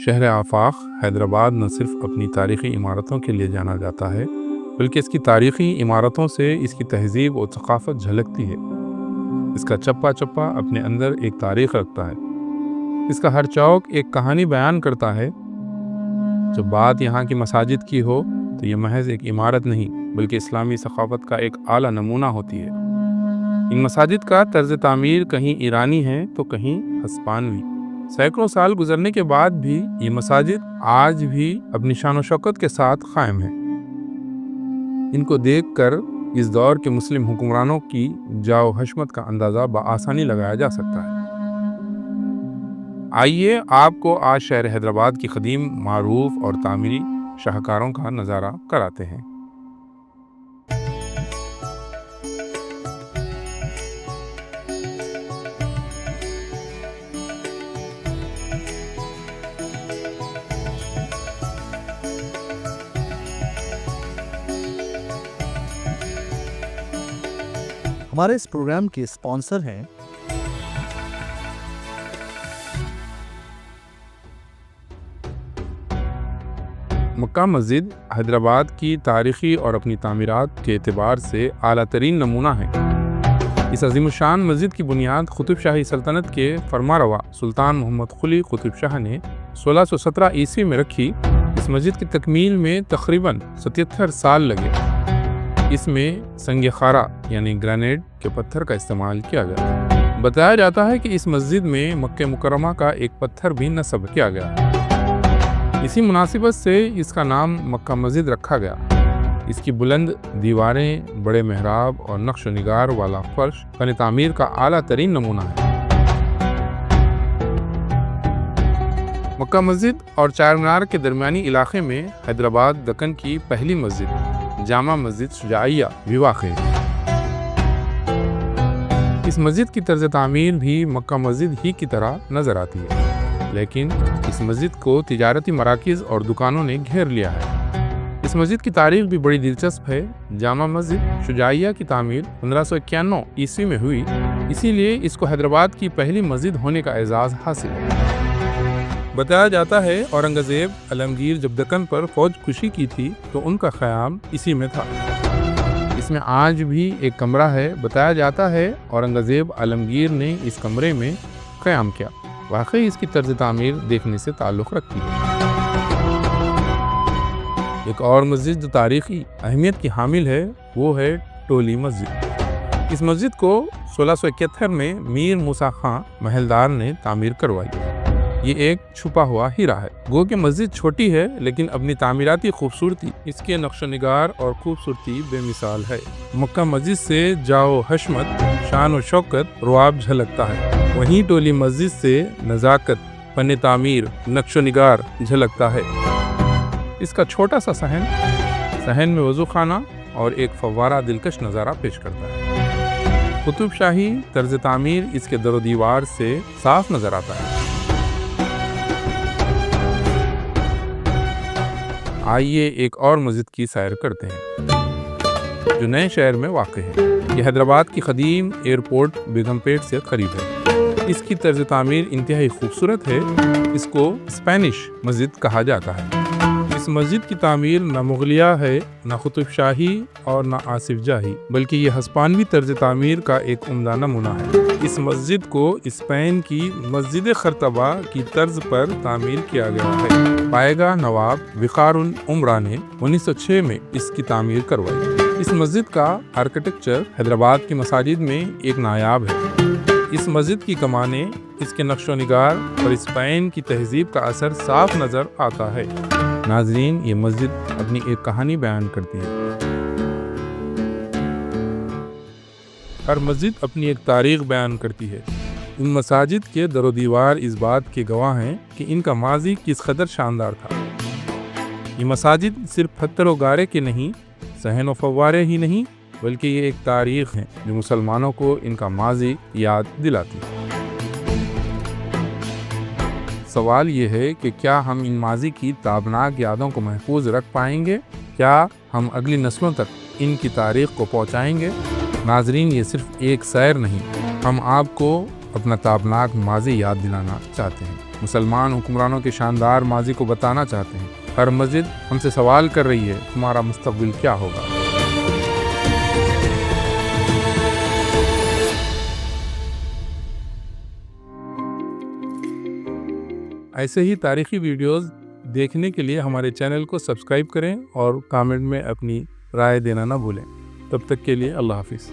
شہر آفاق حیدرآباد نہ صرف اپنی تاریخی عمارتوں کے لیے جانا جاتا ہے بلکہ اس کی تاریخی عمارتوں سے اس کی تہذیب اور ثقافت جھلکتی ہے۔ اس کا چپا چپا اپنے اندر ایک تاریخ رکھتا ہے۔ اس کا ہر چوک ایک کہانی بیان کرتا ہے۔ جب بات یہاں کی مساجد کی ہو تو یہ محض ایک عمارت نہیں بلکہ اسلامی ثقافت کا ایک اعلیٰ نمونہ ہوتی ہے۔ ان مساجد کا طرز تعمیر کہیں ایرانی ہے تو کہیں ہسپانوی۔ سینکڑوں سال گزرنے کے بعد بھی یہ مساجد آج بھی اپنی شان و شوکت کے ساتھ قائم ہیں۔ ان کو دیکھ کر اس دور کے مسلم حکمرانوں کی جاؤ حشمت کا اندازہ بآسانی لگایا جا سکتا ہے۔ آئیے آپ کو آج شہر حیدرآباد کی قدیم، معروف اور تعمیری شاہکاروں کا نظارہ کراتے ہیں۔ ہمارے اس پروگرام کے اسپانسر ہیں مکہ مسجد حیدرآباد کی تاریخی اور اپنی تعمیرات کے اعتبار سے اعلیٰ ترین نمونہ ہے۔ اس عظیم الشان مسجد کی بنیاد قطب شاہی سلطنت کے فرمانروا سلطان محمد قلی قطب شاہ نے 1617 عیسوی میں رکھی۔ اس مسجد کی تکمیل میں تقریباً 77 سال لگے۔ اس میں سنگ خارا یعنی گرینیٹ کے پتھر کا استعمال کیا گیا۔ بتایا جاتا ہے کہ اس مسجد میں مکہ مکرمہ کا ایک پتھر بھی نصب کیا گیا۔ اسی مناسبت سے اس کا نام مکہ مسجد رکھا گیا۔ اس کی بلند دیواریں، بڑے محراب اور نقش و نگار والا فرش فن تعمیر کا اعلیٰ ترین نمونہ ہے۔ مکہ مسجد اور چار مینار کے درمیانی علاقے میں حیدرآباد دکن کی پہلی مسجد جامع مسجد شجاعیہ بھی واقع ہے۔ اس مسجد کی طرز تعمیر بھی مکہ مسجد ہی کی طرح نظر آتی ہے، لیکن اس مسجد کو تجارتی مراکز اور دکانوں نے گھیر لیا ہے۔ اس مسجد کی تاریخ بھی بڑی دلچسپ ہے۔ جامع مسجد شجاعیہ کی تعمیر 1591 عیسوی میں ہوئی، اسی لیے اس کو حیدرآباد کی پہلی مسجد ہونے کا اعزاز حاصل ہے۔ بتایا جاتا ہے اورنگزیب عالمگیر جب دکن پر فوج کشی کی تھی تو ان کا قیام اسی میں تھا۔ اس میں آج بھی ایک کمرہ ہے۔ بتایا جاتا ہے اورنگزیب عالمگیر نے اس کمرے میں قیام کیا۔ واقعی اس کی طرز تعمیر دیکھنے سے تعلق رکھتی ہے۔ ایک اور مسجد جو تاریخی اہمیت کی حامل ہے وہ ہے ٹولی مسجد۔ اس مسجد کو 1671 میں میر موسیٰ خان محلدار نے تعمیر کروائی۔ یہ ایک چھپا ہوا ہیرا ہے۔ گو کہ مسجد چھوٹی ہے لیکن اپنی تعمیراتی خوبصورتی، اس کے نقش و نگار اور خوبصورتی بے مثال ہے۔ مکہ مسجد سے جاؤ حشمت، شان و شوکت، رعب جھلکتا ہے، وہیں ٹولی مسجد سے نزاکت، فن تعمیر، نقش و نگار جھلکتا ہے۔ اس کا چھوٹا سا صحن میں وضو خانہ اور ایک فوارہ دلکش نظارہ پیش کرتا ہے۔ قطب شاہی طرز تعمیر اس کے در و دیوار سے صاف نظر آتا ہے۔ آئیے ایک اور مسجد کی سیر کرتے ہیں جو نئے شہر میں واقع ہے۔ یہ حیدرآباد کی قدیم ایئرپورٹ بیگم پیٹ سے قریب ہے۔ اس کی طرز تعمیر انتہائی خوبصورت ہے۔ اس کو اسپینش مسجد کہا جاتا ہے۔ اس مسجد کی تعمیر نہ مغلیہ ہے، نہ قطب شاہی اور نہ آصف جاہی، بلکہ یہ ہسپانوی طرز تعمیر کا ایک عمدہ نمونہ ہے۔ اس مسجد کو اسپین کی مسجد خرطبہ کی طرز پر تعمیر کیا گیا ہے۔ پائیگا نواب وقار العمرہ نے 1906 میں اس کی تعمیر کروائی۔ اس مسجد کا آرکیٹیکچر حیدرآباد کی مساجد میں ایک نایاب ہے۔ اس مسجد کی کمانیں، اس کے نقش و نگار اور اسپین کی تہذیب کا اثر صاف نظر آتا ہے۔ ناظرین، یہ مسجد اپنی ایک کہانی بیان کرتی ہے۔ ہر مسجد اپنی ایک تاریخ بیان کرتی ہے۔ ان مساجد کے در و دیوار اس بات کے گواہ ہیں کہ ان کا ماضی کس قدر شاندار تھا۔ یہ مساجد صرف پتھر و گارے کے نہیں، صحن و فوارے ہی نہیں، بلکہ یہ ایک تاریخ ہے جو مسلمانوں کو ان کا ماضی یاد دلاتی ہے۔ سوال یہ ہے کہ کیا ہم ان ماضی کی تابناک یادوں کو محفوظ رکھ پائیں گے؟ کیا ہم اگلی نسلوں تک ان کی تاریخ کو پہنچائیں گے؟ ناظرین، یہ صرف ایک سیر نہیں، ہم آپ کو اپنا تابناک ماضی یاد دلانا چاہتے ہیں۔ مسلمان حکمرانوں کے شاندار ماضی کو بتانا چاہتے ہیں۔ ہر مسجد ہم سے سوال کر رہی ہے، تمہارا مستقبل کیا ہوگا؟ ایسے ہی تاریخی ویڈیوز دیکھنے کے لیے ہمارے چینل کو سبسکرائب کریں اور کامنٹ میں اپنی رائے دینا نہ بھولیں۔ تب تک کے لیے اللہ حافظ۔